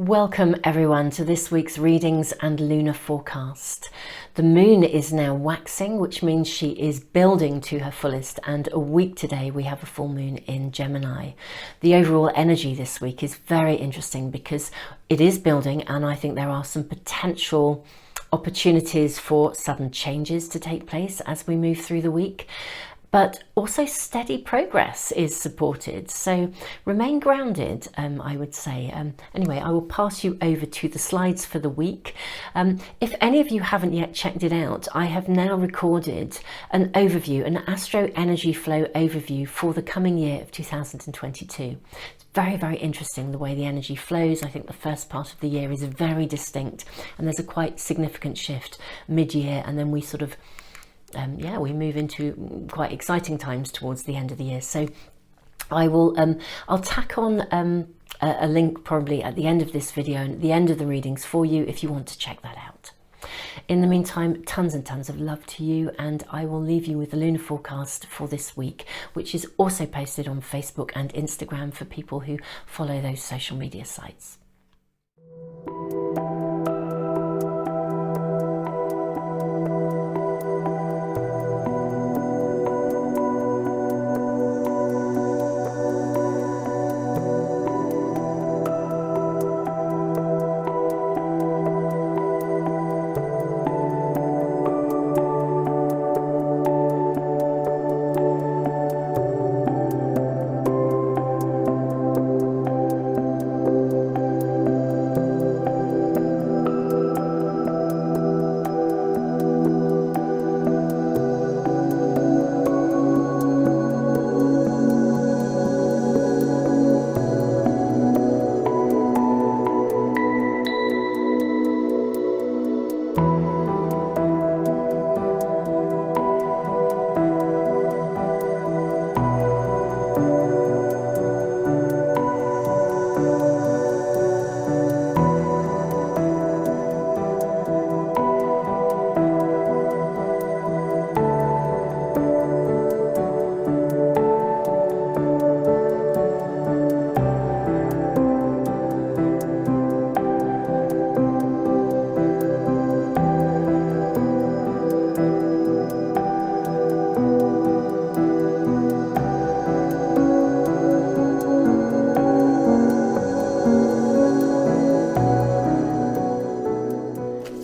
Welcome everyone to this week's readings and lunar forecast. The moon is now waxing, which means she is building to her fullest, and a week today we have a full moon in Gemini. The overall energy this week is very interesting because it is building, and I think there are some potential opportunities for sudden changes to take place as we move through the week. But also steady progress is supported, so remain grounded, I would say. Anyway, I will pass you over to the slides for the week. If any of you haven't yet checked it out, I have now recorded an overview, an astro energy flow overview for the coming year of 2022. It's very, very interesting the way the energy flows. I think the first part of the year is very distinct, and there's a quite significant shift mid-year, and then we sort of we move into quite exciting times towards the end of the year. So I will I'll tack on a link probably at the end of this video and at the end of the readings for you if you want to check that out. In the meantime, tons and tons of love to you, and I will leave you with the lunar forecast for this week, which is also posted on Facebook and Instagram for people who follow those social media sites.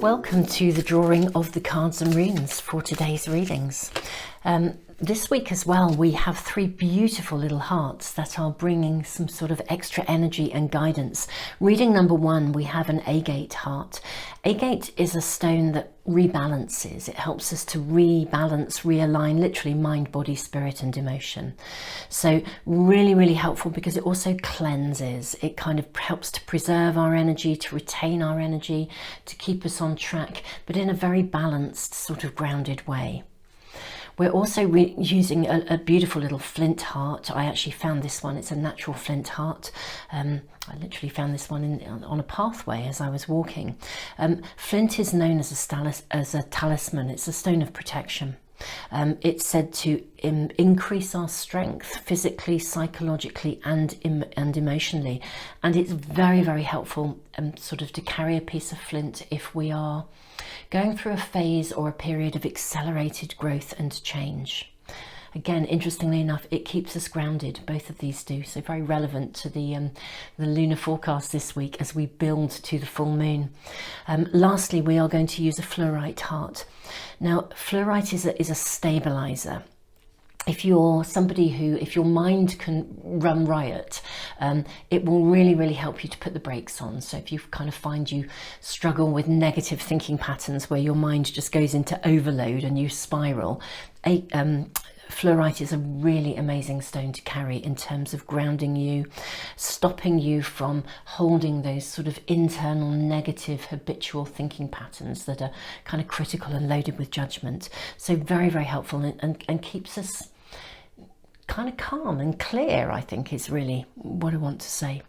Welcome to the drawing of the cards and runes for today's readings. This week as well, we have three beautiful little hearts that are bringing some sort of extra energy and guidance. Reading number one, we have an agate heart. Agate is a stone that rebalances. It helps us to rebalance, realign, literally mind, body, spirit and emotion. So really, really helpful because it also cleanses. It kind of helps to preserve our energy, to retain our energy, to keep us on track, but in a very balanced, sort of grounded way. We're also using a beautiful little flint heart. I actually found this one. It's a natural flint heart. I literally found this one on a pathway as I was walking. Flint is known as a talisman. It's a stone of protection. It's said to increase our strength physically, psychologically and emotionally. And it's very, very helpful sort of to carry a piece of flint if we are going through a phase or a period of accelerated growth and change. Again, interestingly enough, it keeps us grounded. Both of these do, so very relevant to the lunar forecast this week as we build to the full moon. Lastly, we are going to use a fluorite heart. Now, fluorite is a stabilizer. If you're somebody if your mind can run riot, it will really, really help you to put the brakes on. So if you kind of find you struggle with negative thinking patterns where your mind just goes into overload and you spiral, fluorite is a really amazing stone to carry in terms of grounding you, stopping you from holding those sort of internal negative habitual thinking patterns that are kind of critical and loaded with judgment. So very, very helpful and keeps us kind of calm and clear, I think is really what I want to say.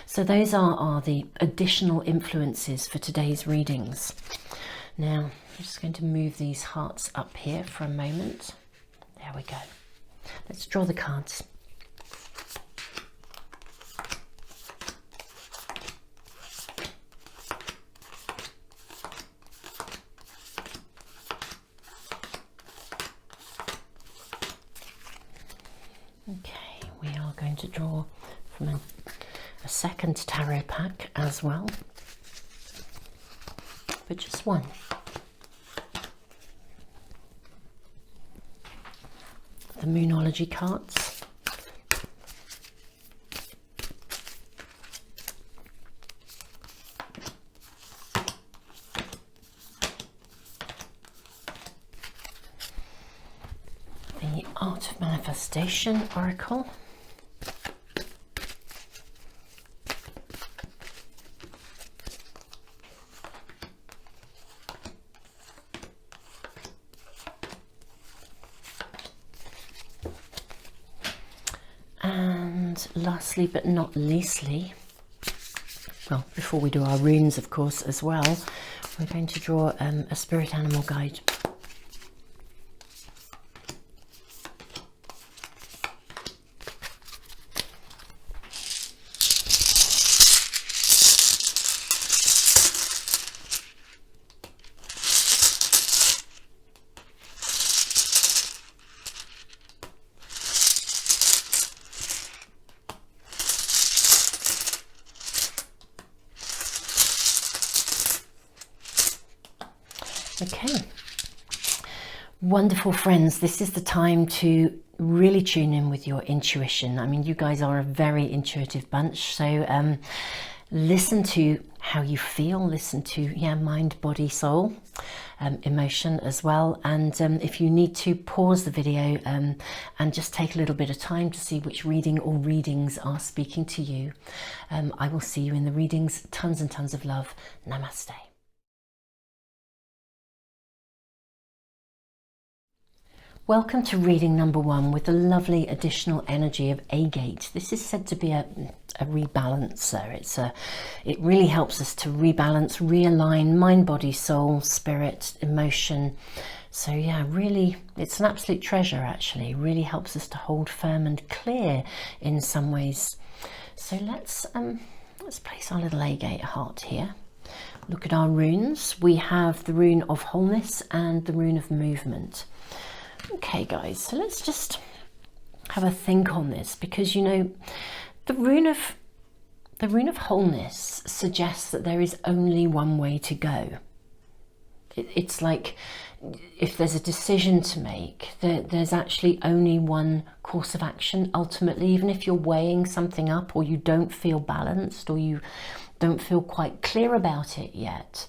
So those are the additional influences for today's readings. Now, I'm just going to move these hearts up here for a moment. There we go. Let's draw the cards. going to draw from a second tarot pack as well, but just one. The Moonology cards. The Art of Manifestation Oracle. And lastly but not leastly, well, before we do our runes of course as well, we're going to draw a spirit animal guide. Okay, wonderful friends, this is the time to really tune in with your intuition. I mean, you guys are a very intuitive bunch, so listen to how you feel, listen to mind, body, soul, emotion as well. And if you need to, pause the video and just take a little bit of time to see which reading or readings are speaking to you. I will see you in the readings. Tons and tons of love. Namaste. Welcome to reading number 1 with the lovely additional energy of Agate. This is said to be a rebalancer. It really helps us to rebalance, realign mind, body, soul, spirit, emotion. So yeah, really, it's an absolute treasure actually. It really helps us to hold firm and clear in some ways. So let's place our little Agate heart here. Look at our runes. We have the rune of wholeness and the rune of movement. Okay guys, so let's just have a think on this, because you know the rune of wholeness suggests that there is only one way to go. It's like if there's a decision to make, there's actually only one course of action ultimately, even if you're weighing something up or you don't feel balanced or you don't feel quite clear about it yet.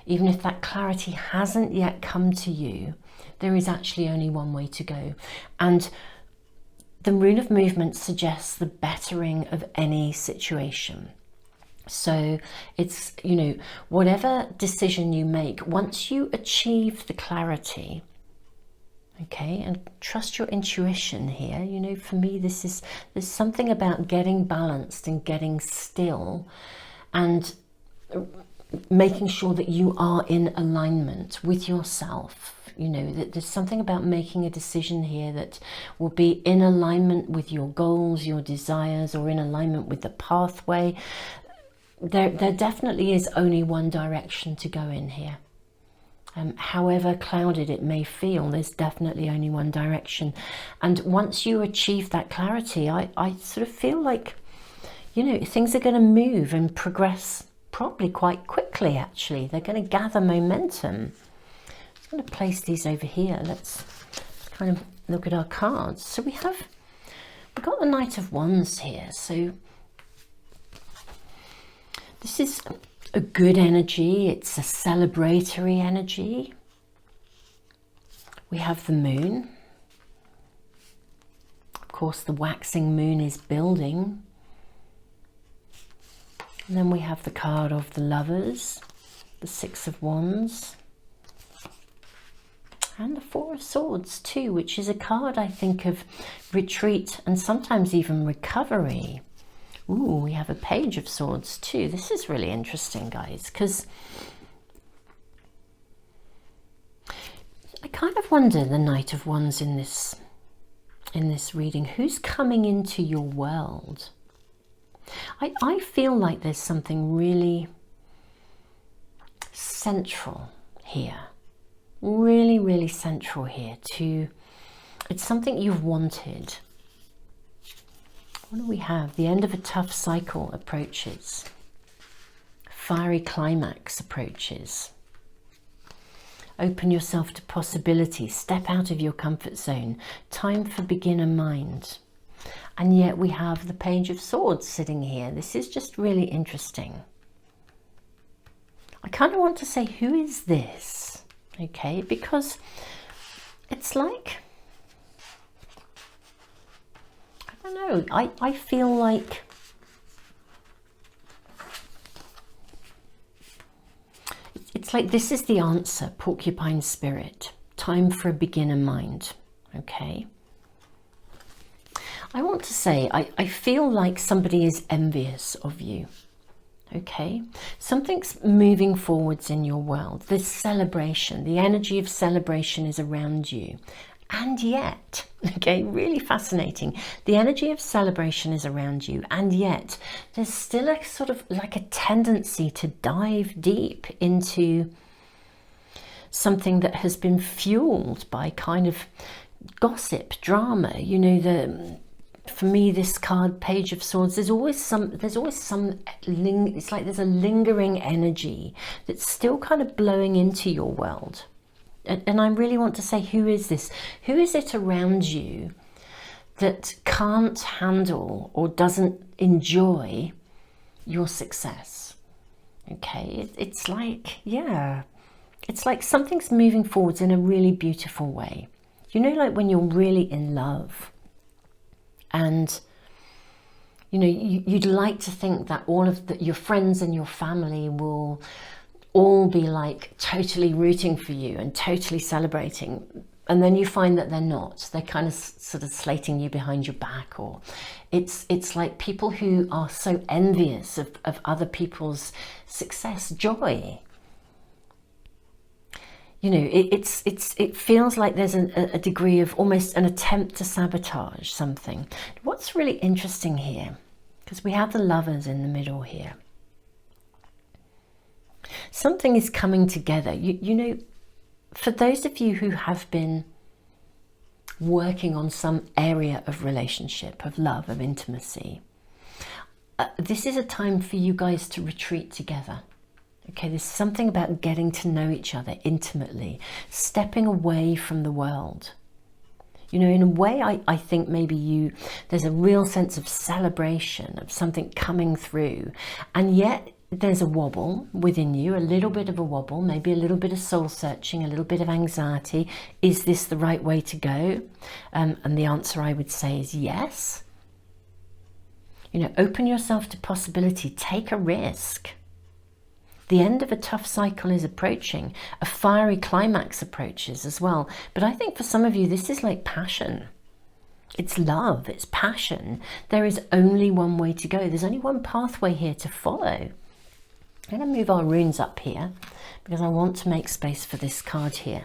Even if that clarity hasn't yet come to you, there is actually only one way to go. And the rune of movement suggests the bettering of any situation. So it's, you know, whatever decision you make, once you achieve the clarity, okay, and trust your intuition here, you know, for me there's something about getting balanced and getting still and making sure that you are in alignment with yourself. You know, that there's something about making a decision here that will be in alignment with your goals, your desires, or in alignment with the pathway. There definitely is only one direction to go in here. However clouded it may feel, there's definitely only one direction. And once you achieve that clarity, I sort of feel like, you know, things are going to move and progress probably quite quickly actually. They're going to gather momentum. I'm going to place these over here. Let's kind of look at our cards. So we've got the Knight of Wands here. So this is a good energy. It's a celebratory energy. We have the moon. Of course, the waxing moon is building. And then we have the card of the Lovers, the Six of Wands, and the Four of Swords too, which is a card, I think, of retreat and sometimes even recovery. Ooh, we have a Page of Swords too. This is really interesting, guys, because I kind of wonder, the Knight of Wands in this reading, who's coming into your world? I feel like there's something really central here. Really, really central here to, it's something you've wanted What do we have? The end of a tough cycle approaches. Fiery climax approaches. Open yourself to possibility. Step out of your comfort zone. Time for beginner mind. And yet we have the Page of Swords sitting here. This is just really interesting. I kind of want to say, who is this? Okay, because it's like, I don't know, I feel like it's like this is the answer, porcupine spirit. Time for a beginner mind. Okay. I want to say, I feel like somebody is envious of you. Okay. Something's moving forwards in your world. There's celebration. The energy of celebration is around you. And yet, okay, really fascinating. The energy of celebration is around you, and yet there's still a sort of like a tendency to dive deep into something that has been fueled by kind of gossip, drama. You know, for me, this card, Page of Swords, there's always some, it's like there's a lingering energy that's still kind of blowing into your world. And I really want to say, who is this? Who is it around you that can't handle or doesn't enjoy your success? Okay, it's like, yeah, it's like something's moving forwards in a really beautiful way. You know, like when you're really in love and, you know, you'd like to think that all of your friends and your family will all be like totally rooting for you and totally celebrating, and then you find that they're not. They're kind of sort of slating you behind your back, or it's like people who are so envious of other people's success, joy. You know, it feels like there's a degree of almost an attempt to sabotage something. What's really interesting here, because we have the Lovers in the middle here. Something is coming together. You know, for those of you who have been working on some area of relationship, of love, of intimacy, this is a time for you guys to retreat together. Okay, there's something about getting to know each other intimately, stepping away from the world. You know, in a way, I think maybe there's a real sense of celebration, of something coming through, and yet there's a wobble within you, a little bit of a wobble, maybe a little bit of soul searching, a little bit of anxiety. Is this the right way to go? And the answer I would say is yes. You know, open yourself to possibility, take a risk. The end of a tough cycle is approaching. A fiery climax approaches as well. But I think for some of you, this is like passion. It's love, it's passion. There is only one way to go. There's only one pathway here to follow. I'm going to move our runes up here because I want to make space for this card here.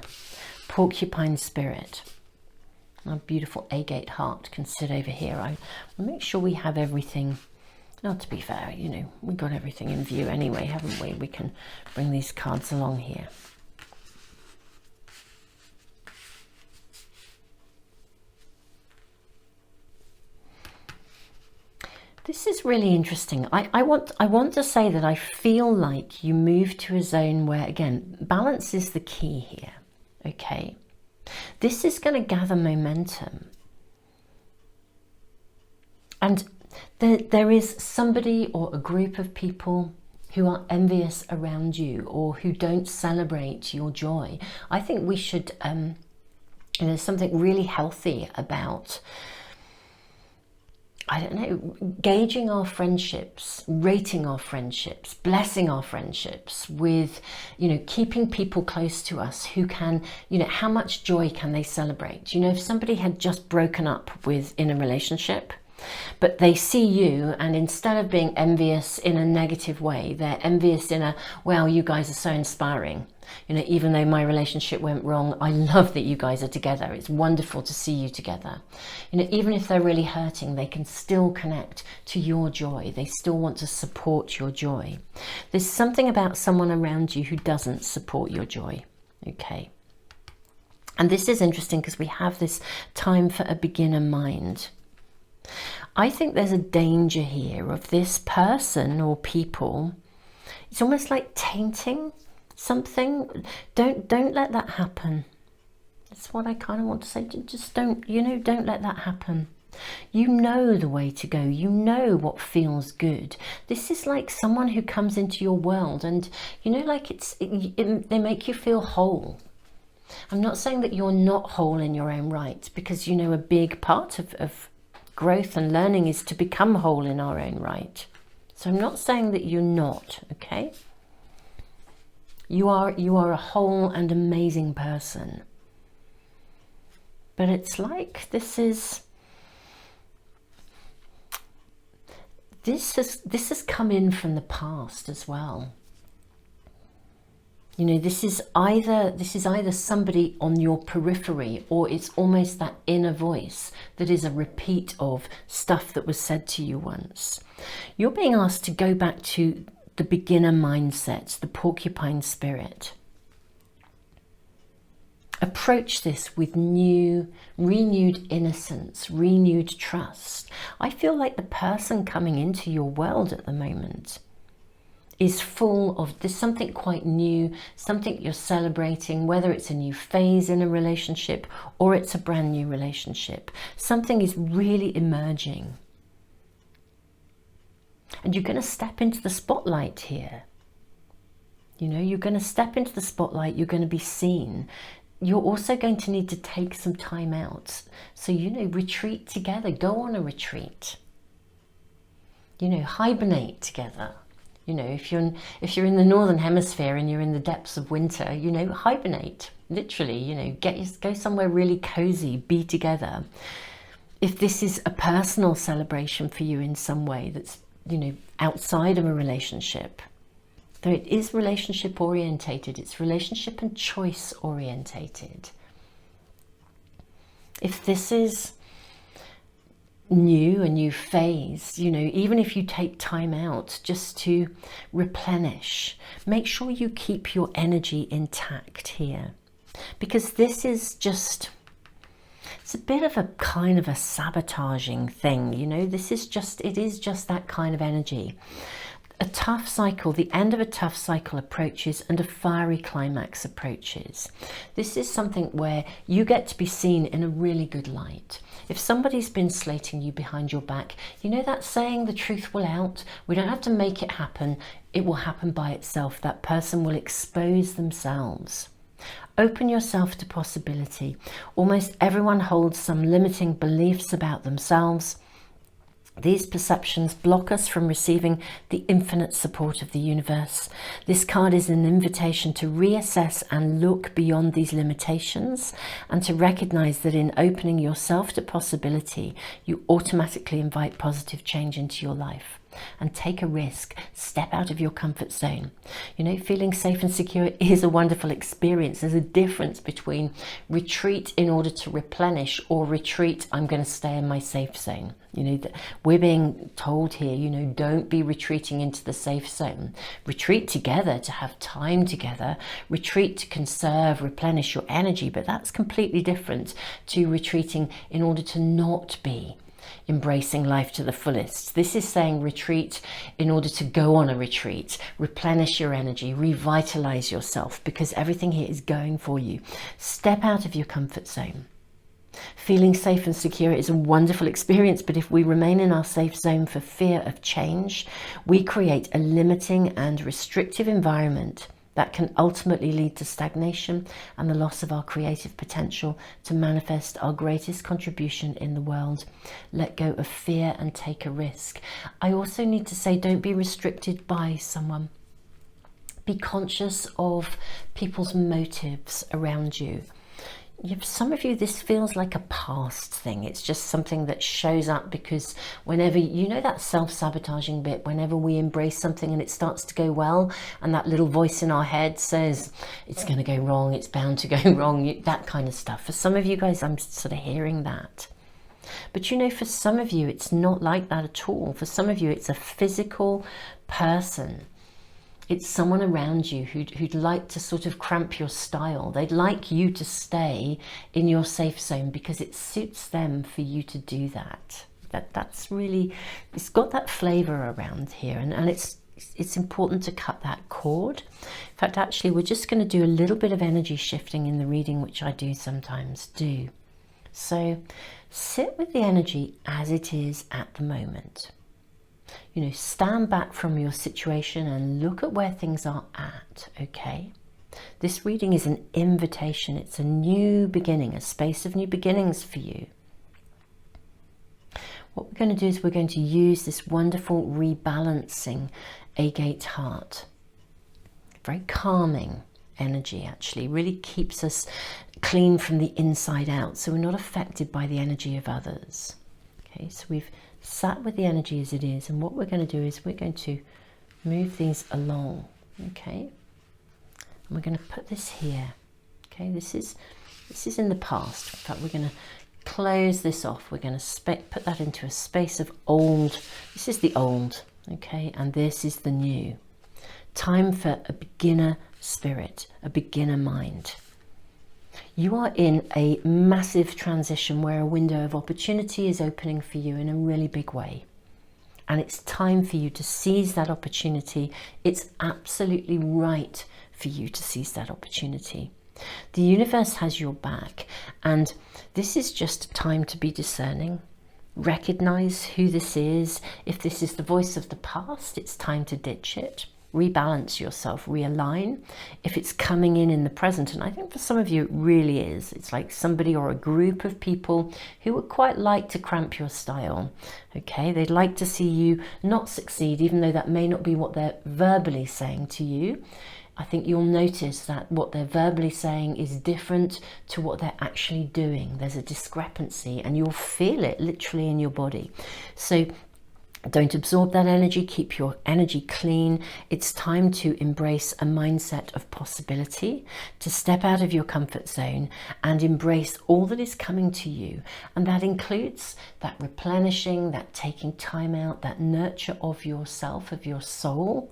Porcupine Spirit. Our beautiful agate heart can sit over here. I will make sure we have everything. Now, to be fair, you know, we've got everything in view anyway, haven't we? We can bring these cards along here. This is really interesting. I want to say that I feel like you move to a zone where, again, balance is the key here, okay? This is going to gather momentum. And there is somebody or a group of people who are envious around you or who don't celebrate your joy. I think we should, there's something really healthy about, I don't know, gauging our friendships, rating our friendships, blessing our friendships with, you know, keeping people close to us who can, you know, how much joy can they celebrate? You know, if somebody had just broken up in a relationship, but they see you, and instead of being envious in a negative way, they're envious in a, wow, you guys are so inspiring. You know, even though my relationship went wrong, I love that you guys are together. It's wonderful to see you together. You know, even if they're really hurting, they can still connect to your joy. They still want to support your joy. There's something about someone around you who doesn't support your joy. Okay. And this is interesting because we have this time for a beginner mind. I think there's a danger here of this person or people. It's almost like tainting something. Don't let that happen. That's what I kind of want to say. Just don't, don't let that happen. You know the way to go. You know what feels good. This is like someone who comes into your world and, like they make you feel whole. I'm not saying that you're not whole in your own right, because, a big part of growth and learning is to become whole in our own right. So I'm not saying that you're not, okay? You are a whole and amazing person. But it's like this has come in from the past as well. This is either somebody on your periphery, or it's almost that inner voice that is a repeat of stuff that was said to you once. You're being asked to go back to the beginner mindset, the porcupine spirit. Approach this with renewed innocence, renewed trust. I feel like the person coming into your world at the moment is full of, there's something quite new, something you're celebrating, whether it's a new phase in a relationship or it's a brand new relationship. Something is really emerging. And you're going to step into the spotlight here. You're going to step into the spotlight, you're going to be seen. You're also going to need to take some time out. So, retreat together, go on a retreat. Hibernate together. If you're in the northern hemisphere and you're in the depths of winter, hibernate, literally, go somewhere really cozy, be together. If this is a personal celebration for you in some way that's, outside of a relationship, though it is relationship orientated, it's relationship and choice orientated. If this is a new phase, even if you take time out just to replenish, make sure you keep your energy intact here, because this is just, it's a bit of a kind of a sabotaging thing, it is just that kind of energy. A tough cycle, the end of a tough cycle approaches and a fiery climax approaches. This is something where you get to be seen in a really good light. If somebody's been slating you behind your back, that saying, the truth will out. We don't have to make it happen. It will happen by itself. That person will expose themselves. Open yourself to possibility. Almost everyone holds some limiting beliefs about themselves. These perceptions block us from receiving the infinite support of the universe. This card is an invitation to reassess and look beyond these limitations, and to recognize that in opening yourself to possibility, you automatically invite positive change into your life. And take a risk, step out of your comfort zone. Feeling safe and secure is a wonderful experience. There's a difference between retreat in order to replenish, or retreat, I'm going to stay in my safe zone. We're being told here, don't be retreating into the safe zone. Retreat together to have time together. Retreat to conserve, replenish your energy, but that's completely different to retreating in order to not be embracing life to the fullest. This is saying retreat in order to go on a retreat, replenish your energy, revitalize yourself, because everything here is going for you. Step out of your comfort zone. Feeling safe and secure is a wonderful experience, but if we remain in our safe zone for fear of change, we create a limiting and restrictive environment that can ultimately lead to stagnation and the loss of our creative potential to manifest our greatest contribution in the world. Let go of fear and take a risk. I also need to say, don't be restricted by someone. Be conscious of people's motives around you. Some of you, this feels like a past thing. It's just something that shows up because whenever, that self-sabotaging bit, whenever we embrace something and it starts to go well, and that little voice in our head says, it's going to go wrong, it's bound to go wrong, that kind of stuff. For some of you guys, I'm sort of hearing that. But for some of you, it's not like that at all. For some of you, it's a physical person. It's someone around you who'd like to sort of cramp your style. They'd like you to stay in your safe zone because it suits them for you to do that. That's really, it's got that flavour around here, and it's important to cut that cord. In fact, actually, we're just going to do a little bit of energy shifting in the reading, which I do sometimes do. So sit with the energy as it is at the moment. You know, stand back from your situation and look at where things are at, okay? This reading is an invitation. It's a new beginning, a space of new beginnings for you. What we're going to do is we're going to use this wonderful rebalancing agate heart. Very calming energy, actually. Really keeps us clean from the inside out, so we're not affected by the energy of others. Okay, so we've sat with the energy as it is, and what we're going to do is we're going to move these along, okay? And we're going to put this here. Okay, this is in the past. In fact, we're going to close this off. We're going to put that into a space of old. This is the old, okay, and this is the new. Time for a beginner spirit, a beginner mind. You are in a massive transition where a window of opportunity is opening for you in a really big way. And it's time for you to seize that opportunity. It's absolutely right for you to seize that opportunity. The universe has your back, and this is just a time to be discerning. Recognize who this is. If this is the voice of the past, it's time to ditch it. Rebalance yourself, realign. If it's coming in the present, and I think for some of you it really is, it's like somebody or a group of people who would quite like to cramp your style. Okay, they'd like to see you not succeed, even though that may not be what they're verbally saying to you. I think you'll notice that what they're verbally saying is different to what they're actually doing. There's a discrepancy, and you'll feel it literally in your body. So don't absorb that energy. Keep your energy clean. It's time to embrace a mindset of possibility, to step out of your comfort zone and embrace all that is coming to you. And that includes that replenishing, that taking time out, that nurture of yourself, of your soul.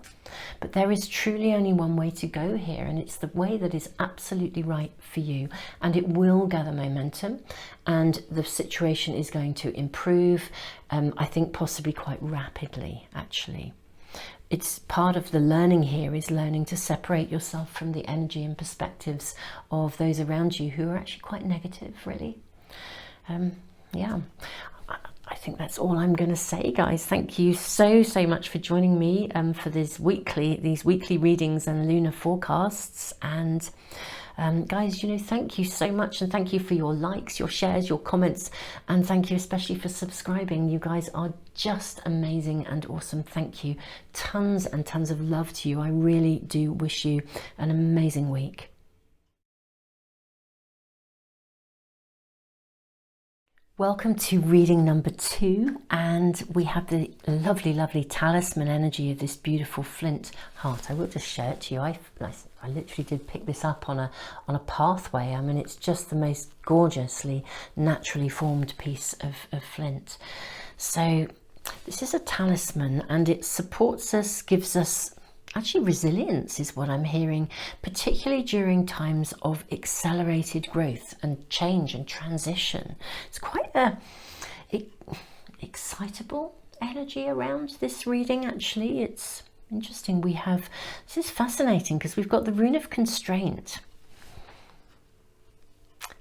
But there is truly only one way to go here, and it's the way that is absolutely right for you, and it will gather momentum, and the situation is going to improve, I think possibly quite rapidly, actually. It's part of the learning here is learning to separate yourself from the energy and perspectives of those around you who are actually quite negative, really. Yeah. I think that's all I'm going to say, guys. Thank you so much for joining me for these weekly readings and lunar forecasts. And guys, you know, thank you so much, and thank you for your likes, your shares, your comments, and thank you especially for subscribing. You guys are just amazing and awesome. Thank you. Tons and tons of love to you. I really do wish you an amazing week. Welcome to reading number 2, and we have the lovely talisman energy of this beautiful flint heart. I will just show it to you. I literally did pick this up on a pathway. I mean, it's just the most gorgeously naturally formed piece of flint. So this is a talisman, and it supports us, gives us actually resilience is what I'm hearing, particularly during times of accelerated growth and change and transition. It's quite a excitable energy around this reading, actually. It's interesting. This is fascinating because we've got the rune of constraint,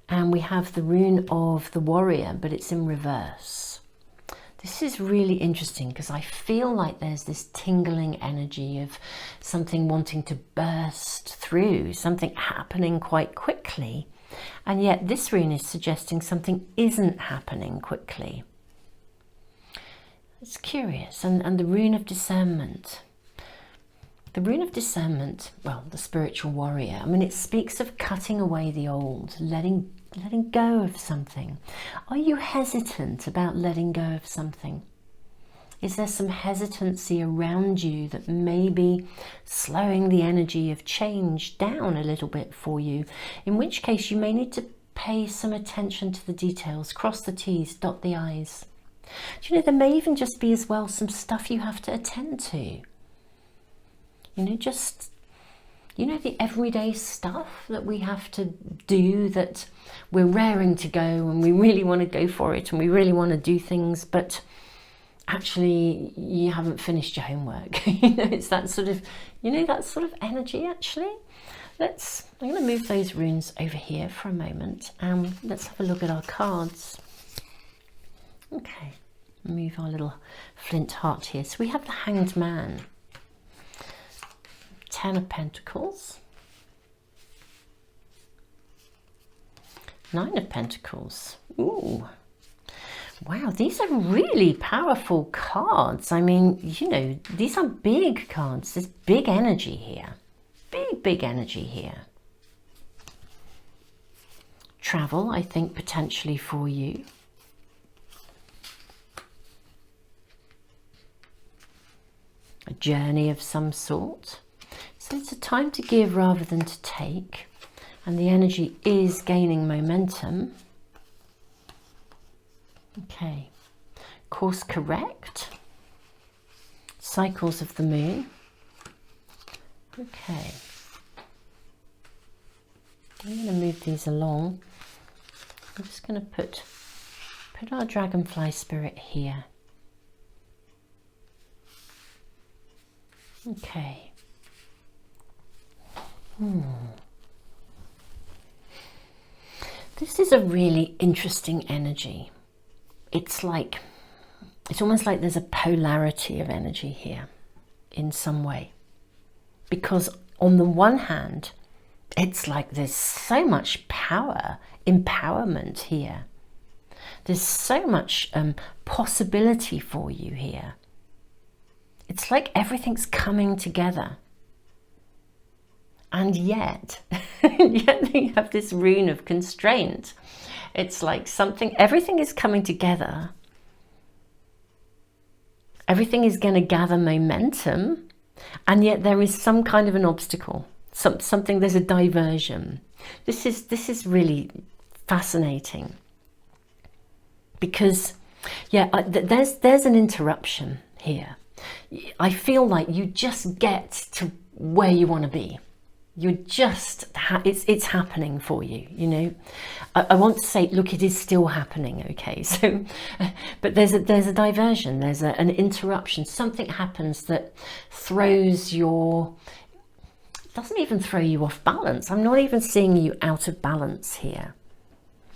and we have the rune of the warrior, but it's in reverse. This is really interesting because I feel like there's this tingling energy of something wanting to burst through, something happening quite quickly. And yet this rune is suggesting something isn't happening quickly. It's curious. And the rune of discernment. The rune of discernment, well, the spiritual warrior, I mean, it speaks of cutting away the old, letting go of something. Are you hesitant about letting go of something? Is there some hesitancy around you that may be slowing the energy of change down a little bit for you? In which case you may need to pay some attention to the details, cross the T's, dot the I's. Do you know, there may even just be as well some stuff you have to attend to. You know, just you know, the everyday stuff that we have to do, that we're raring to go and we really want to go for it and we really want to do things, but actually you haven't finished your homework. You know, it's that sort of, you know, that sort of energy actually. I'm going to move those runes over here for a moment and let's have a look at our cards. Okay, move our little flint heart here. So we have the Hanged Man, 10 of Pentacles, 9 of Pentacles. Ooh, wow, these are really powerful cards. I mean, you know, these are big cards. There's big energy here. Big energy here. Travel, I think, potentially for you. A journey of some sort. So it's a time to give rather than to take. And the energy is gaining momentum. Okay. Course correct. Cycles of the moon. Okay. I'm going to move these along. I'm just going to put our dragonfly spirit here. Okay. This is a really interesting energy. It's almost like there's a polarity of energy here in some way. Because on the one hand, it's like there's so much power, empowerment here. There's so much possibility for you here. It's like everything's coming together. And yet you have this rune of constraint. It's like everything is coming together. Everything is going to gather momentum. And yet there is some kind of an obstacle. There's a diversion. This is really fascinating. Because, yeah, there's an interruption here. I feel like you just get to where you want to be. You're just, it's happening for you, you know. I want to say, look, it is still happening, okay. So, but there's a diversion, there's an interruption. Something happens that doesn't even throw you off balance. I'm not even seeing you out of balance here.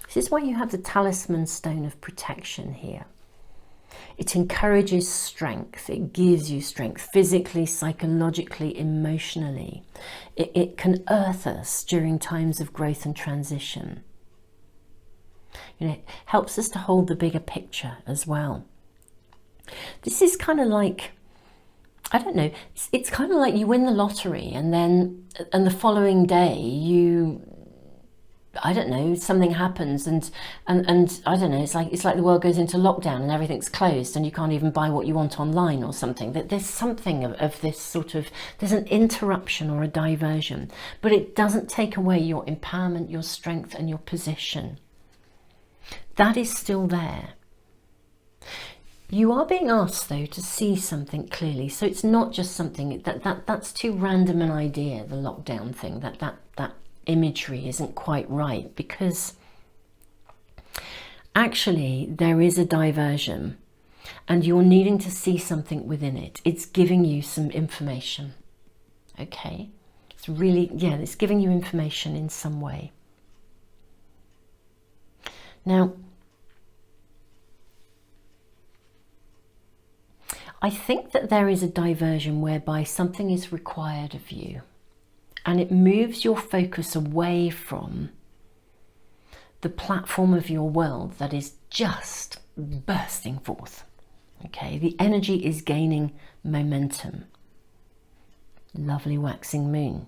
This is why you have the talisman stone of protection here. It encourages strength. It gives you strength physically, psychologically, emotionally. It can earth us during times of growth and transition. You know, it helps us to hold the bigger picture as well. This is kind of like, I don't know, it's kind of like you win the lottery and the following day I don't know, something happens and I don't know, it's like the world goes into lockdown and everything's closed and you can't even buy what you want online or something. That there's something of this sort of, there's an interruption or a diversion, but it doesn't take away your empowerment, your strength and your position. That is still there. You are being asked though to see something clearly, so it's not just something that's too random an idea, the lockdown thing, that imagery isn't quite right, because actually there is a diversion and you're needing to see something within it. It's giving you some information. Okay, it's really, yeah, it's giving you information in some way. Now, I think that there is a diversion whereby something is required of you. And it moves your focus away from the platform of your world that is just bursting forth. Okay, the energy is gaining momentum. Lovely waxing moon.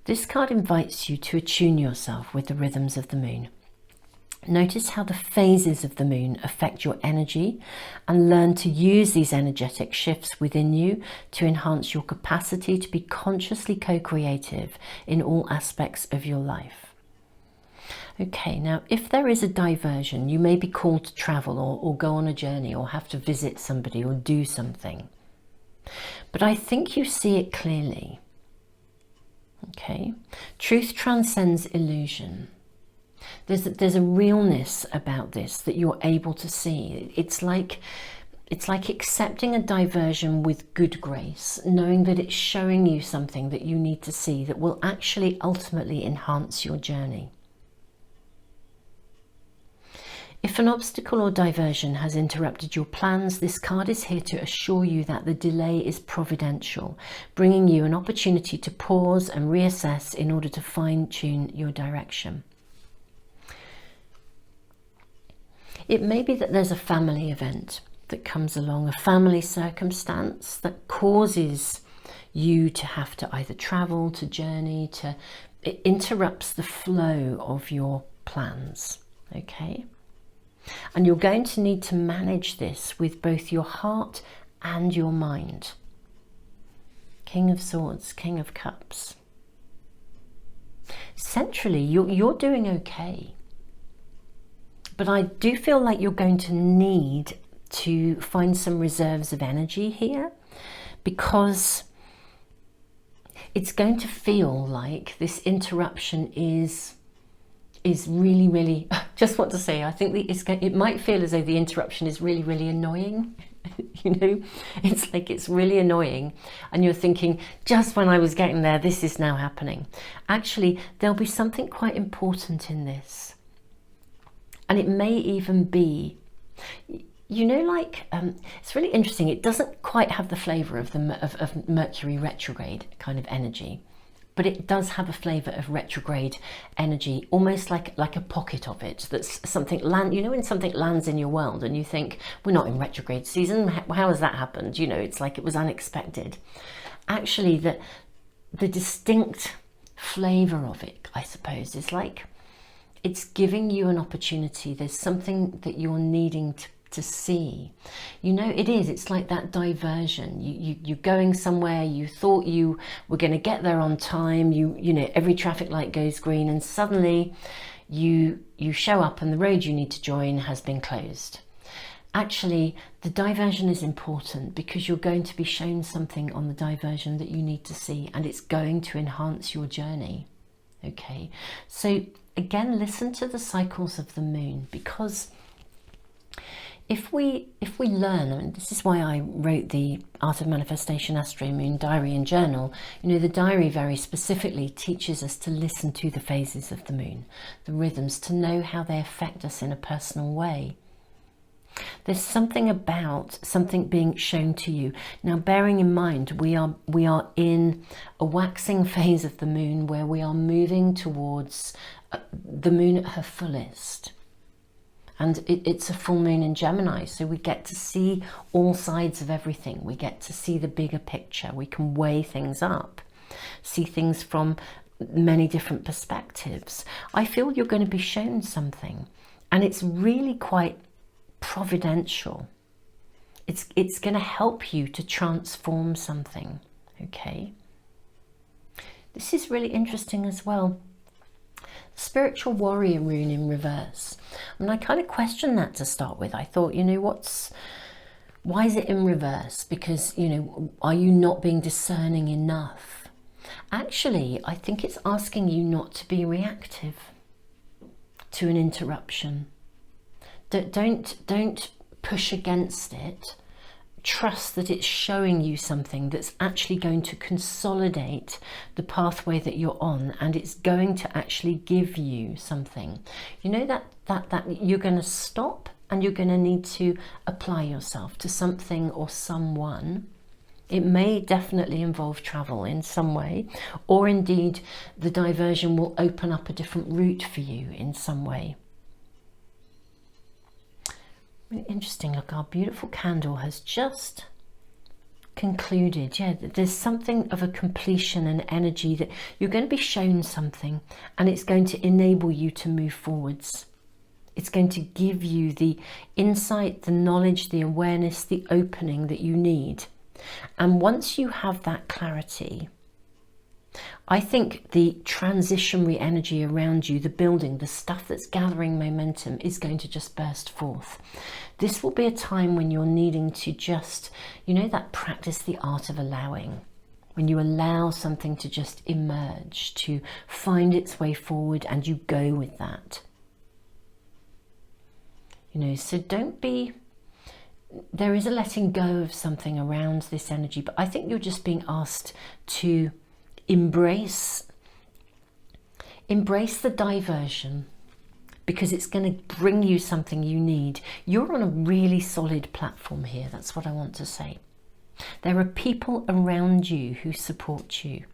This card invites you to attune yourself with the rhythms of the moon. Notice how the phases of the moon affect your energy and learn to use these energetic shifts within you to enhance your capacity to be consciously co-creative in all aspects of your life. Okay, now if there is a diversion, you may be called to travel or go on a journey or have to visit somebody or do something. but I think you see it clearly. Okay, truth transcends illusion. There's a realness about this that you're able to see. It's like accepting a diversion with good grace, knowing that it's showing you something that you need to see that will actually ultimately enhance your journey. If an obstacle or diversion has interrupted your plans, this card is here to assure you that the delay is providential, bringing you an opportunity to pause and reassess in order to fine-tune your direction. It may be that there's a family event that comes along, a family circumstance that causes you to have to either travel, to journey, it interrupts the flow of your plans, okay? And you're going to need to manage this with both your heart and your mind. King of Swords, King of Cups. Centrally, you're doing okay. But I do feel like you're going to need to find some reserves of energy here, because it's going to feel like this interruption is really, really, just want to say, I think it might feel as though the interruption is really, really annoying. You know, it's like it's really annoying and you're thinking, just when I was getting there, this is now happening. Actually, there'll be something quite important in this. And it may even be, you know, like, it's really interesting. It doesn't quite have the flavour of Mercury retrograde kind of energy, but it does have a flavour of retrograde energy, almost like a pocket of it. That's something you know, when something lands in your world and you think, we're not in retrograde season. How has that happened? You know, it's like it was unexpected. Actually, the distinct flavour of it, I suppose, is like, it's giving you an opportunity. There's something that you're needing to see. You know, it's like that diversion. You're going somewhere, you thought you were going to get there on time, you know, every traffic light goes green, and suddenly you show up and the road you need to join has been closed. Actually, the diversion is important because you're going to be shown something on the diversion that you need to see, and it's going to enhance your journey. Okay, so again, listen to the cycles of the moon, because if we learn, and this is why I wrote the Art of Manifestation Astro-Moon diary and journal, you know, the diary very specifically teaches us to listen to the phases of the moon, the rhythms, to know how they affect us in a personal way. There's something about something being shown to you. Now, bearing in mind, we are in a waxing phase of the moon where we are moving towards the moon at her fullest. And it's a full moon in Gemini, so we get to see all sides of everything. We get to see the bigger picture. We can weigh things up, see things from many different perspectives. I feel you're going to be shown something, and it's really quite providential. It's going to help you to transform something, okay? This is really interesting as well. Spiritual warrior rune in reverse. I mean, I kind of questioned that to start with. I thought, you know, why is it in reverse? Because, you know, are you not being discerning enough? Actually, I think it's asking you not to be reactive to an interruption. Don't push against it. Trust that it's showing you something that's actually going to consolidate the pathway that you're on, and it's going to actually give you something. You know, that you're going to stop and you're going to need to apply yourself to something or someone. It may definitely involve travel in some way, or indeed the diversion will open up a different route for you in some way. Really interesting. Look, our beautiful candle has just concluded. Yeah, there's something of a completion and energy that you're going to be shown something, and it's going to enable you to move forwards. It's going to give you the insight, the knowledge, the awareness, the opening that you need. And once you have that clarity, I think the transitionary energy around you, the building, the stuff that's gathering momentum is going to just burst forth. This will be a time when you're needing to just, you know, that practice the art of allowing. When you allow something to just emerge, to find its way forward, and you go with that. You know, so don't be, there is a letting go of something around this energy, but I think you're just being asked to embrace the diversion, because it's going to bring you something you need. You're on a really solid platform here. That's what I want to say. There are people around you who support you.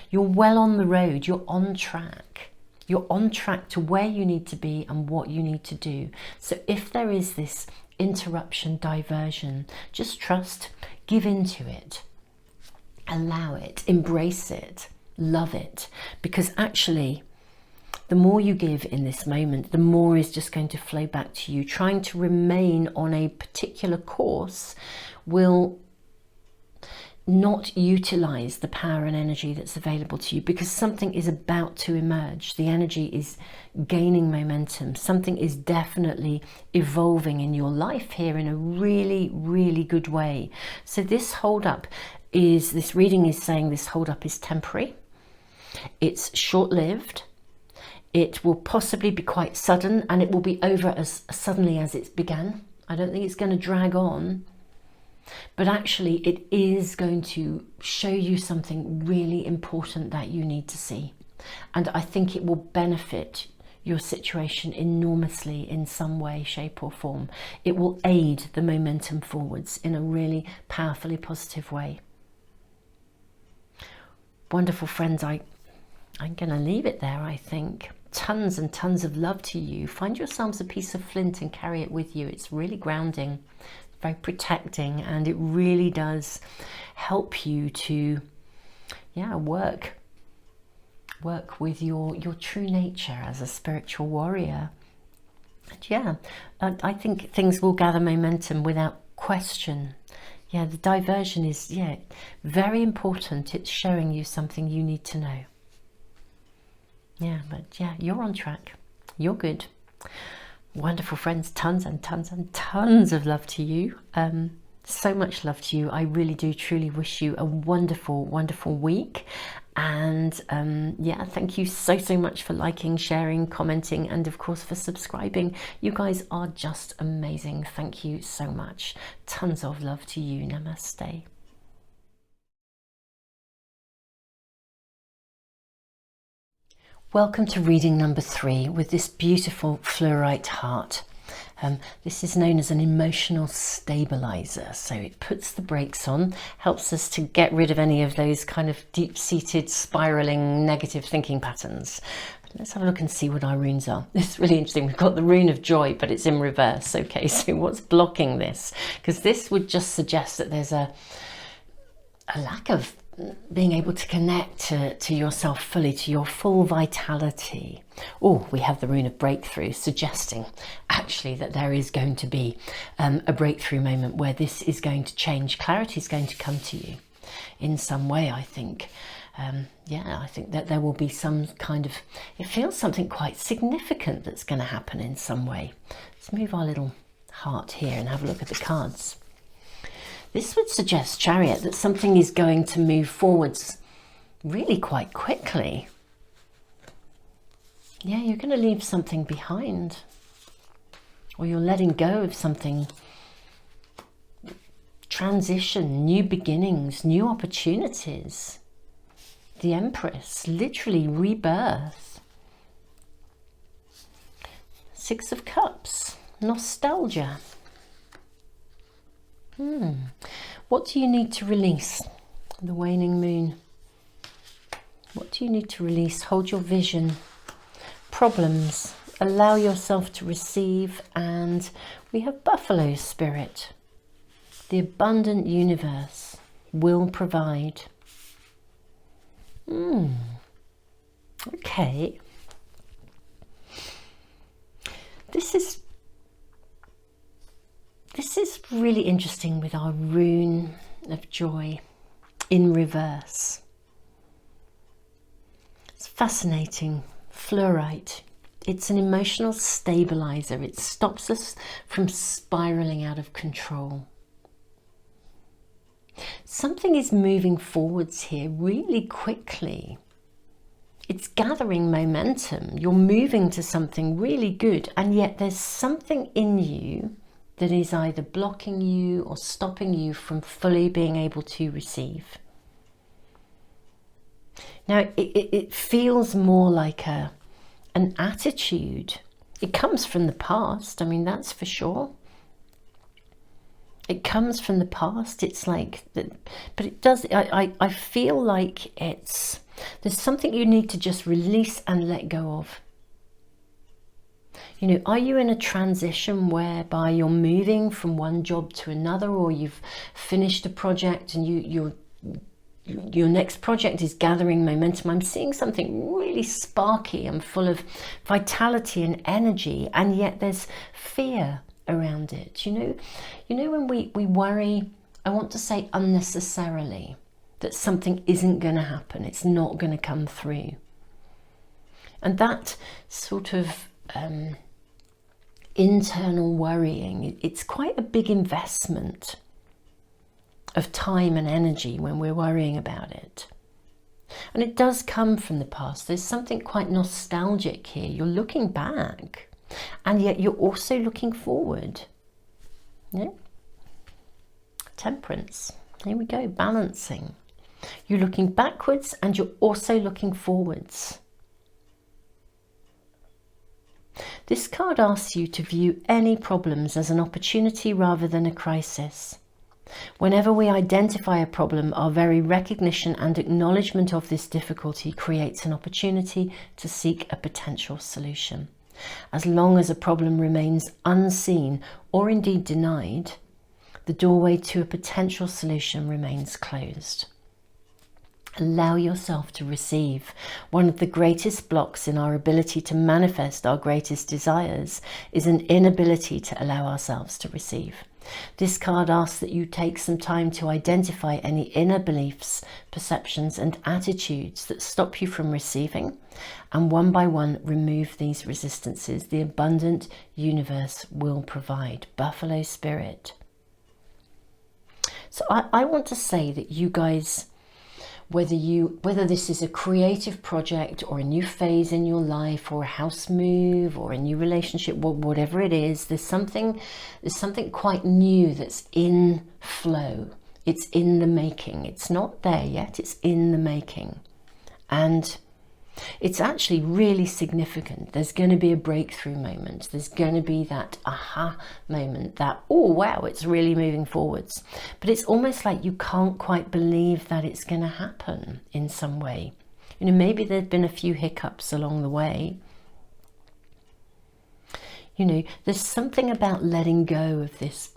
You're well on the road. You're on track. You're on track to where you need to be and what you need to do. So if there is this interruption, diversion, just trust, give into it, allow it, embrace it, love it, because actually the more you give in this moment, the more is just going to flow back to you. Trying to remain on a particular course will not utilize the power and energy that's available to you, because something is about to emerge. The energy is gaining momentum. Something is definitely evolving in your life here in a really, really good way. So this this reading is saying this hold up is temporary. It's short-lived. It will possibly be quite sudden, and it will be over as suddenly as it began. I don't think it's going to drag on. But actually it is going to show you something really important that you need to see. And I think it will benefit your situation enormously in some way, shape or form. It will aid the momentum forwards in a really powerfully positive way. Wonderful friends, I'm going to leave it there, I think. Tons and tons of love to you. Find yourselves a piece of flint and carry it with you. It's really grounding, very protecting, and it really does help you to work with your true nature as a spiritual warrior. And I think things will gather momentum without question. The diversion is very important. It's showing you something you need to know. You're on track. You're good. Wonderful friends, tons and tons and tons of love to you. So much love to you. I really do truly wish you a wonderful, wonderful week. And thank you so much for liking, sharing, commenting, and of course for subscribing. You guys are just amazing. Thank you so much. Tons of love to you. Namaste. Welcome to reading number 3 with this beautiful fluorite heart. This is known as an emotional stabilizer. So it puts the brakes on, helps us to get rid of any of those kind of deep-seated, spiraling, negative thinking patterns. Let's have a look and see what our runes are. It's really interesting. We've got the rune of joy, but it's in reverse. Okay, so what's blocking this? Because this would just suggest that there's a lack of being able to connect to yourself fully, to your full vitality. Oh, we have the rune of breakthrough, suggesting actually that there is going to be a breakthrough moment where this is going to change. Clarity is going to come to you in some way, I think. I think that there will be some kind of, it feels something quite significant that's going to happen in some way. Let's move our little heart here and have a look at the cards. This would suggest, Chariot, that something is going to move forwards really quite quickly. You're going to leave something behind, or you're letting go of something. Transition, new beginnings, new opportunities. The Empress, literally rebirth. 6 of Cups, nostalgia. What do you need to release? The waning moon. What do you need to release? Hold your vision. Problems. Allow yourself to receive. And we have Buffalo Spirit. The abundant universe will provide. Okay. This is really interesting with our rune of joy in reverse. Fascinating. Fluorite. It's an emotional stabilizer. It stops us from spiraling out of control. Something is moving forwards here really quickly. It's gathering momentum. You're moving to something really good, and yet there's something in you that is either blocking you or stopping you from fully being able to receive. Now, it feels more like an attitude. It comes from the past, I mean, that's for sure. It comes from the past. It's like that, but it does. I feel like there's something you need to just release and let go of. You know, are you in a transition whereby you're moving from one job to another, or you've finished a project and your next project is gathering momentum? I'm seeing something really sparky and full of vitality and energy, and yet there's fear around it. You know when we worry, I want to say unnecessarily, that something isn't going to happen, it's not going to come through. And that sort of internal worrying, it's quite a big investment of time and energy when we're worrying about it. And it does come from the past. There's something quite nostalgic here. You're looking back, and yet you're also looking forward. Yeah? Temperance. Here we go, balancing. You're looking backwards and you're also looking forwards. This card asks you to view any problems as an opportunity rather than a crisis. Whenever we identify a problem, our very recognition and acknowledgement of this difficulty creates an opportunity to seek a potential solution. As long as a problem remains unseen or indeed denied, the doorway to a potential solution remains closed. Allow yourself to receive. One of the greatest blocks in our ability to manifest our greatest desires is an inability to allow ourselves to receive. This card asks that you take some time to identify any inner beliefs, perceptions and attitudes that stop you from receiving, and one by one remove these resistances. The abundant universe will provide. Buffalo Spirit. So I want to say that you guys, whether this is a creative project or a new phase in your life or a house move or a new relationship, whatever it is, there's something quite new that's in flow. It's in the making. It's not there yet, it's in the making. And it's actually really significant. There's going to be a breakthrough moment. There's going to be that aha moment, that, oh wow, it's really moving forwards. But it's almost like you can't quite believe that it's going to happen in some way. You know, maybe there've been a few hiccups along the way. You know, there's something about letting go of this,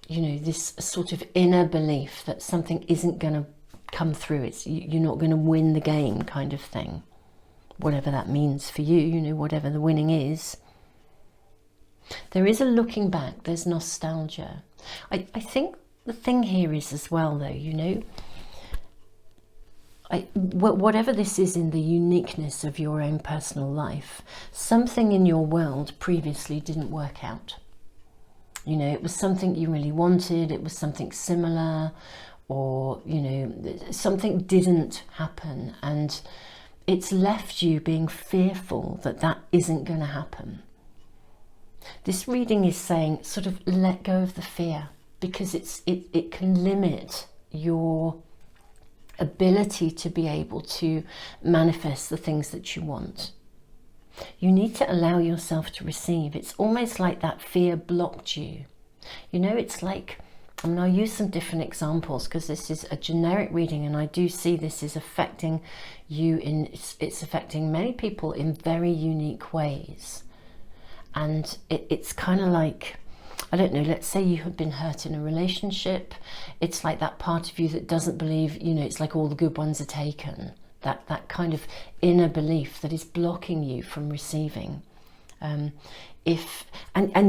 you know, this sort of inner belief that something isn't going to come through. You're not going to win the game kind of thing, whatever that means for you, you know, whatever the winning is. There is a looking back, there's nostalgia. I think the thing here is as well though, you know, whatever this is in the uniqueness of your own personal life, something in your world previously didn't work out. You know, it was something you really wanted, it was something similar, or, you know, something didn't happen, and it's left you being fearful that that isn't going to happen. This reading is saying sort of let go of the fear, because it can limit your ability to be able to manifest the things that you want. You need to allow yourself to receive. It's almost like that fear blocked you. You know, it's like, I mean, I'll use some different examples because this is a generic reading, and I do see this is affecting you it's affecting many people in very unique ways. And it's kind of like, I don't know, let's say you have been hurt in a relationship. It's like that part of you that doesn't believe, you know, it's like all the good ones are taken. That kind of inner belief that is blocking you from receiving. And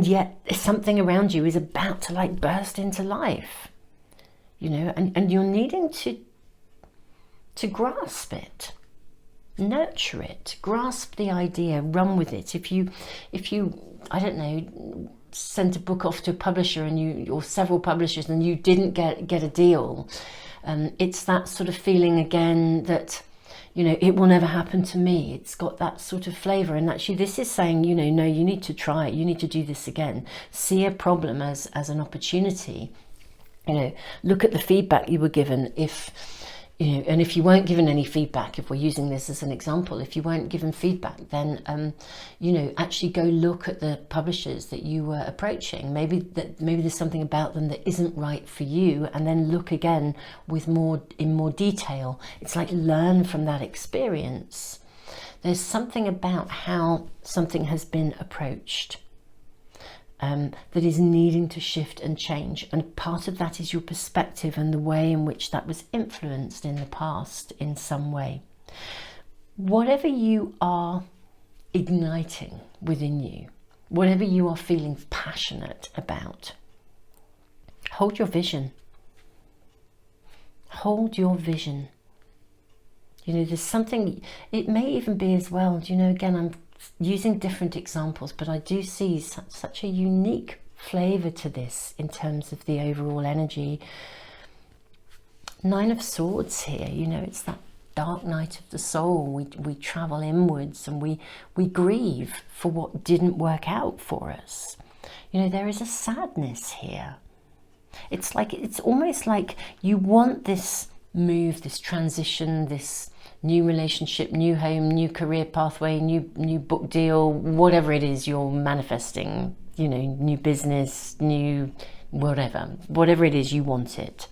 yet something around you is about to like burst into life, you know, and you're needing to grasp it, nurture it, grasp the idea, run with it. If you, I don't know, sent a book off to a publisher or several publishers and you didn't get a deal, it's that sort of feeling again that, it will never happen to me. It's got that sort of flavour. And actually this is saying, no, you need to try it. You need to do this again. See a problem as an opportunity. Look at the feedback you were given. And if you weren't given any feedback, if we're using this as an example, if you weren't given feedback, then, actually go look at the publishers that you were approaching. Maybe there's something about them that isn't right for you, and then look again in more detail. It's like learn from that experience. There's something about how something has been approached that is needing to shift and change, and part of that is your perspective and the way in which that was influenced in the past in some way. Whatever you are igniting within you, whatever you are feeling passionate about, hold your vision. Hold your vision. There's something, it may even be as well, again, I'm using different examples, but I do see such a unique flavour to this in terms of the overall energy. 9 of Swords here, it's that dark night of the soul. We travel inwards and we grieve for what didn't work out for us. There is a sadness here. It's almost like you want this move, this transition, this new relationship, new home, new career pathway, new book deal, whatever it is you're manifesting, new business, new whatever it is you want it.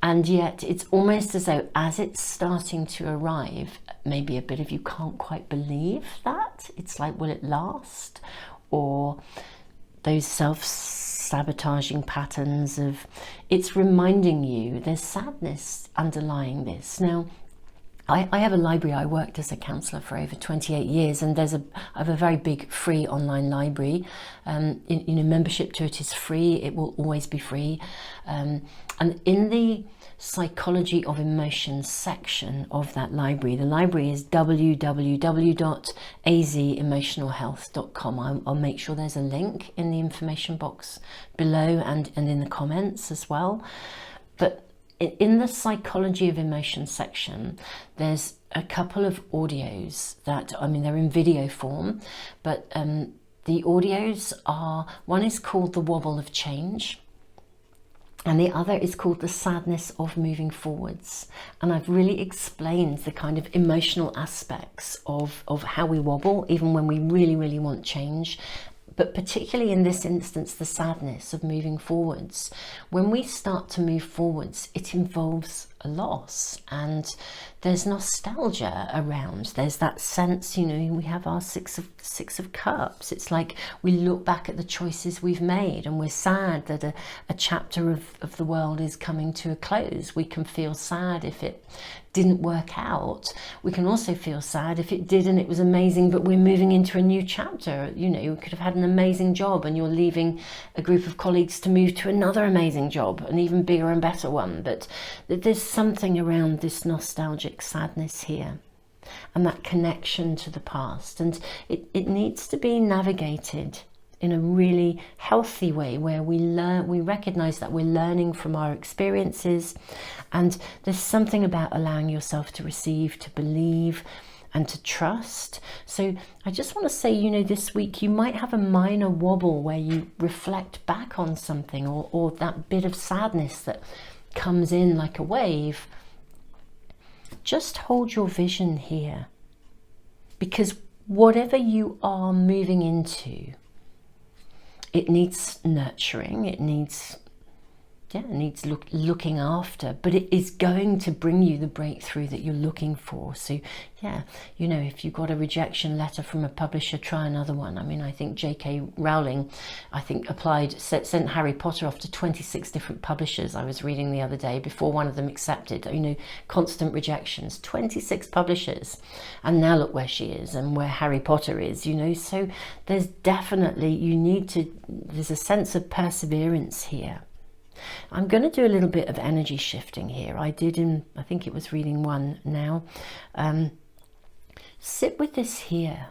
And yet it's almost as though as it's starting to arrive, maybe a bit of you can't quite believe that. It's like, will it last? Or those self-sabotaging patterns of, it's reminding you there's sadness underlying this. Now, I have a library. I worked as a counsellor for over 28 years, and I have a very big free online library. Membership to it is free. It will always be free. And in the Psychology of Emotion section of that library, the library is www.azemotionalhealth.com. I'll make sure there's a link in the information box below and in the comments as well. But in the Psychology of Emotion section, there's a couple of audios that, they're in video form, but the audios are, one is called The Wobble of Change, and the other is called The Sadness of Moving Forwards. And I've really explained the kind of emotional aspects of how we wobble, even when we really, really want change. But particularly in this instance, the sadness of moving forwards. When we start to move forwards, it involves a loss, and there's nostalgia around. There's that sense, we have our six of cups. It's like we look back at the choices we've made, and we're sad that a chapter of the world is coming to a close. We can feel sad if it didn't work out. We can also feel sad if it did and it was amazing, but we're moving into a new chapter. You could have had an amazing job and you're leaving a group of colleagues to move to another amazing job, an even bigger and better one. But there's something around this nostalgic sadness here and that connection to the past, and it needs to be navigated in a really healthy way, where we recognize that we're learning from our experiences, and there's something about allowing yourself to receive, to believe, and to trust. So I just want to say, this week you might have a minor wobble where you reflect back on something, or that bit of sadness that comes in like a wave. Just hold your vision here, because whatever you are moving into, it needs nurturing, it needs looking after, but it is going to bring you the breakthrough that you're looking for. So if you got a rejection letter from a publisher, try another one. I think J.K. Rowling, sent Harry Potter off to 26 different publishers. I was reading the other day before one of them accepted. Constant rejections, 26 publishers, and now look where she is and where Harry Potter is. So there's definitely, there's a sense of perseverance here. I'm going to do a little bit of energy shifting here. I did in, I think it was reading 1 now. Sit with this here.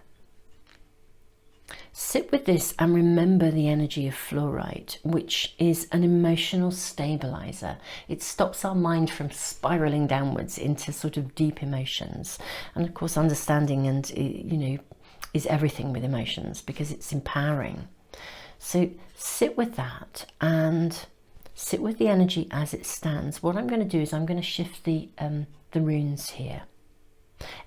Sit with this and remember the energy of fluorite, which is an emotional stabilizer. It stops our mind from spiraling downwards into sort of deep emotions. And of course, understanding and, you know, is everything with emotions, because it's empowering. So sit with that and sit with the energy as it stands. What I'm going to do is I'm going to shift the runes here.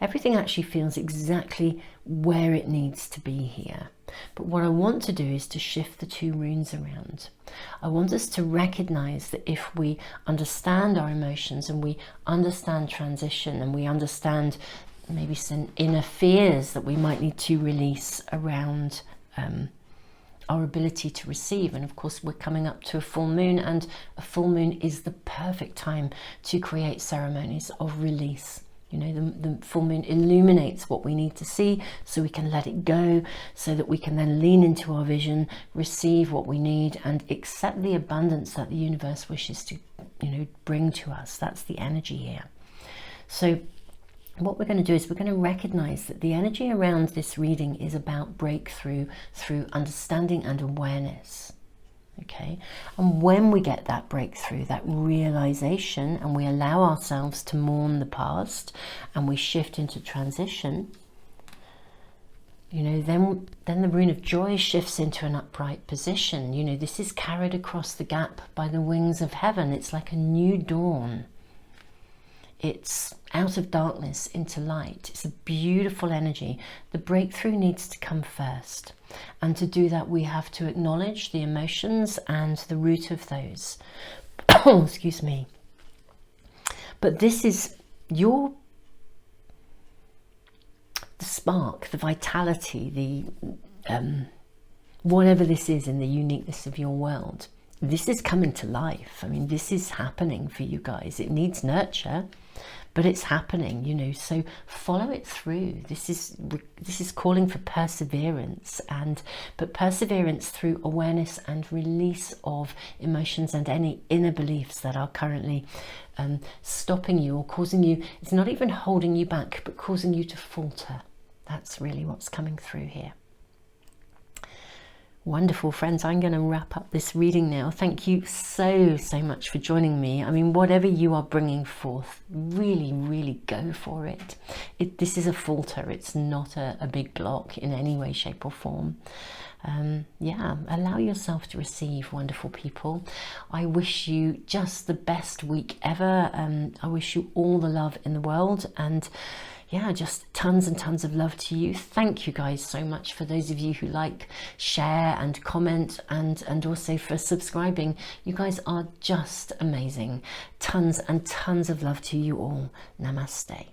Everything actually feels exactly where it needs to be here. But what I want to do is to shift the 2 runes around. I want us to recognize that if we understand our emotions and we understand transition and we understand maybe some inner fears that we might need to release around our ability to receive. And of course, we're coming up to a full moon, and a full moon is the perfect time to create ceremonies of release. You know, the full moon illuminates what we need to see so we can let it go, so that we can then lean into our vision, receive what we need, and accept the abundance that the universe wishes to, you know, bring to us. That's the energy here. So what we're going to do is we're going to recognize that the energy around this reading is about breakthrough through understanding and awareness. Okay, and when we get that breakthrough, that realization, and we allow ourselves to mourn the past and we shift into transition, you know, then the rune of joy shifts into an upright position. You know, this is carried across the gap by the wings of heaven. It's like a new dawn. It's out of darkness into light. It's a beautiful energy. The breakthrough needs to come first. And to do that, we have to acknowledge the emotions and the root of those. Excuse me. But this is the spark, the vitality, the whatever this is in the uniqueness of your world. This is coming to life. I mean, this is happening for you guys. It needs nurture, but it's happening, you know, so follow it through. This is calling for perseverance, but perseverance through awareness and release of emotions and any inner beliefs that are currently stopping you or causing you, it's not even holding you back, but causing you to falter. That's really what's coming through here. Wonderful, friends. I'm going to wrap up this reading now. Thank you so much for joining me. I mean, whatever you are bringing forth, really go for it. This is a falter. It's not a big block in any way, shape or form. Yeah, allow yourself to receive, wonderful people. I wish you just the best week ever. I wish you all the love in the world, and yeah, just tons and tons of love to you. Thank you guys so much for those of you who like, share and comment, and also for subscribing. You guys are just amazing. Tons and tons of love to you all. Namaste.